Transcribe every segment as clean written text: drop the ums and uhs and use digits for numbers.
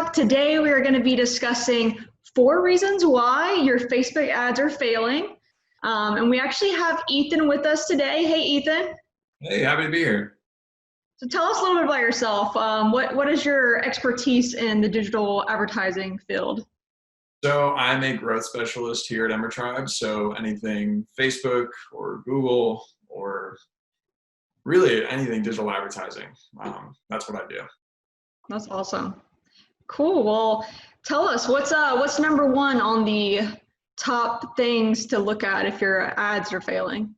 Talk. Today we are going to be discussing 4 reasons why your Facebook ads are failing. And we actually have Ethan with us today. Hey, Ethan. Hey, happy to be here. So tell us a little bit about yourself. What is your expertise in the digital advertising field? So I'm a growth specialist here at EmerTribe. So anything Facebook or Google or really anything digital advertising, that's what I do. That's awesome. Cool. Well, tell us what's number 1 on the top things to look at if your ads are failing?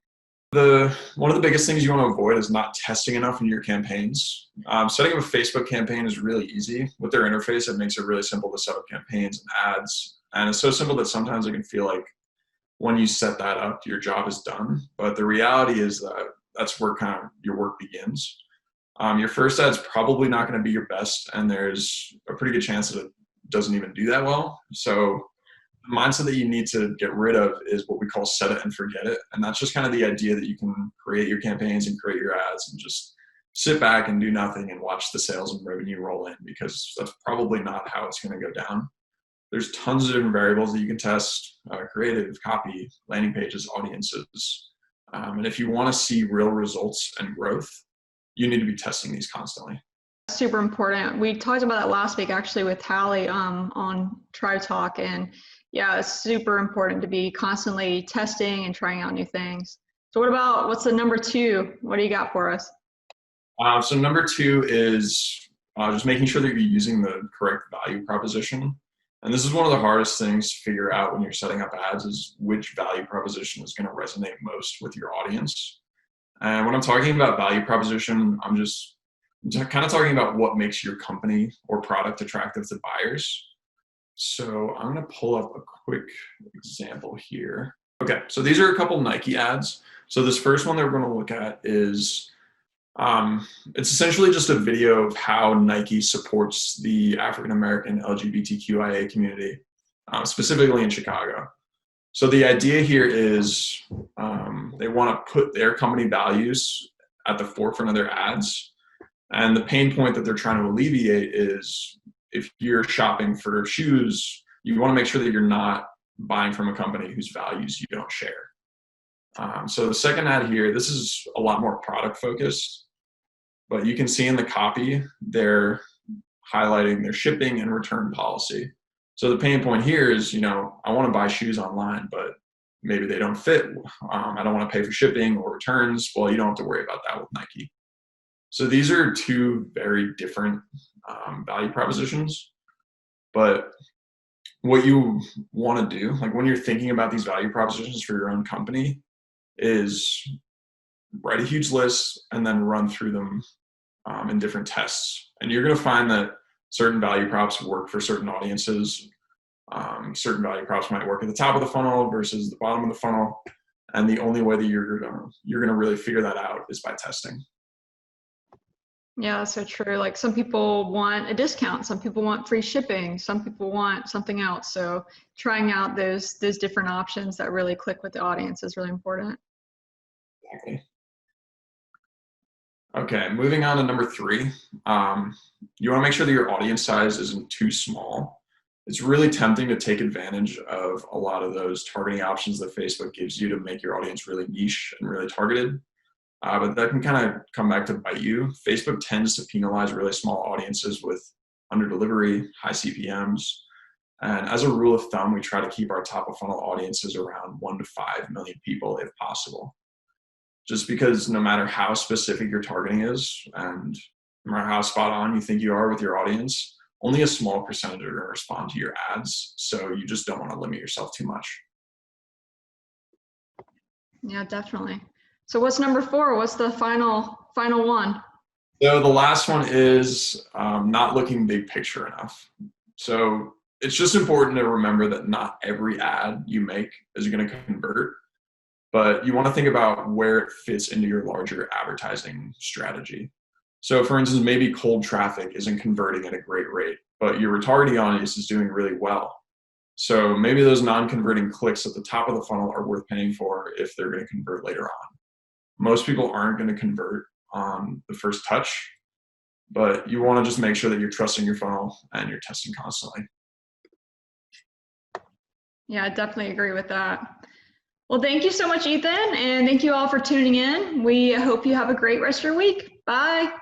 One of the biggest things you want to avoid is not testing enough in your campaigns. Setting up a Facebook campaign is really easy. With their interface, it makes it really simple to set up campaigns and ads. And it's so simple that sometimes it can feel like when you set that up, your job is done. But the reality is that that's where kind of your work begins. Your first ad's probably not going to be your best, and there's a pretty good chance that it doesn't even do that well. So the mindset that you need to get rid of is what we call set it and forget it. And that's just kind of the idea that you can create your campaigns and create your ads and just sit back and do nothing and watch the sales and revenue roll in, because that's probably not how it's going to go down. There's tons of different variables that you can test, creative, copy, landing pages, audiences. And if you want to see real results and growth, you need to be testing these constantly. Super important. We talked about that last week actually with Hallie on Tribe Talk, and yeah, it's super important to be constantly testing and trying out new things. So what's the number 2? What do you got for us? So number 2 is just making sure that you're using the correct value proposition. And this is one of the hardest things to figure out when you're setting up ads, is which value proposition is going to resonate most with your audience. And when I'm talking about value proposition, I'm kind of talking about what makes your company or product attractive to buyers. So I'm going to pull up a quick example here. Okay, so these are a couple Nike ads. So this first one that we're going to look at is, it's essentially just a video of how Nike supports the African-American LGBTQIA community, specifically in Chicago. So the idea here is they want to put their company values at the forefront of their ads. And the pain point that they're trying to alleviate is, if you're shopping for shoes, you want to make sure that you're not buying from a company whose values you don't share. So the second ad here, this is a lot more product focused, but you can see in the copy, they're highlighting their shipping and return policy. So the pain point here is, I want to buy shoes online, but maybe they don't fit. I don't want to pay for shipping or returns. Well, you don't have to worry about that with Nike. So these are 2 very different value propositions. But what you want to do, like when you're thinking about these value propositions for your own company, is write a huge list and then run through them in different tests. And you're going to find that certain value props work for certain audiences. Certain value props might work at the top of the funnel versus the bottom of the funnel. And the only way that you're gonna really figure that out is by testing. Yeah, that's so true. Like some people want a discount, some people want free shipping, some people want something else. So trying out those different options that really click with the audience is really important. Exactly. Okay, moving on to number 3. You want to make sure that your audience size isn't too small. It's really tempting to take advantage of a lot of those targeting options that Facebook gives you to make your audience really niche and really targeted. But that can kind of come back to bite you. Facebook tends to penalize really small audiences with under delivery, high CPMs. And as a rule of thumb, we try to keep our top of funnel audiences around 1 to 5 million people if possible. Just because no matter how specific your targeting is, and no matter how spot on you think you are with your audience, only a small percentage are going to respond to your ads. So you just don't want to limit yourself too much. Yeah, definitely. So what's number 4? What's the final one? So the last one is not looking big picture enough. So it's just important to remember that not every ad you make is going to convert, but you want to think about where it fits into your larger advertising strategy. So for instance, maybe cold traffic isn't converting at a great rate, but your retargeting audience is doing really well. So maybe those non-converting clicks at the top of the funnel are worth paying for if they're going to convert later on. Most people aren't going to convert on the first touch. but you want to just make sure that you're trusting your funnel and you're testing constantly. Yeah, I definitely agree with that. Well, thank you so much, Ethan, and thank you all for tuning in. We hope you have a great rest of your week. Bye.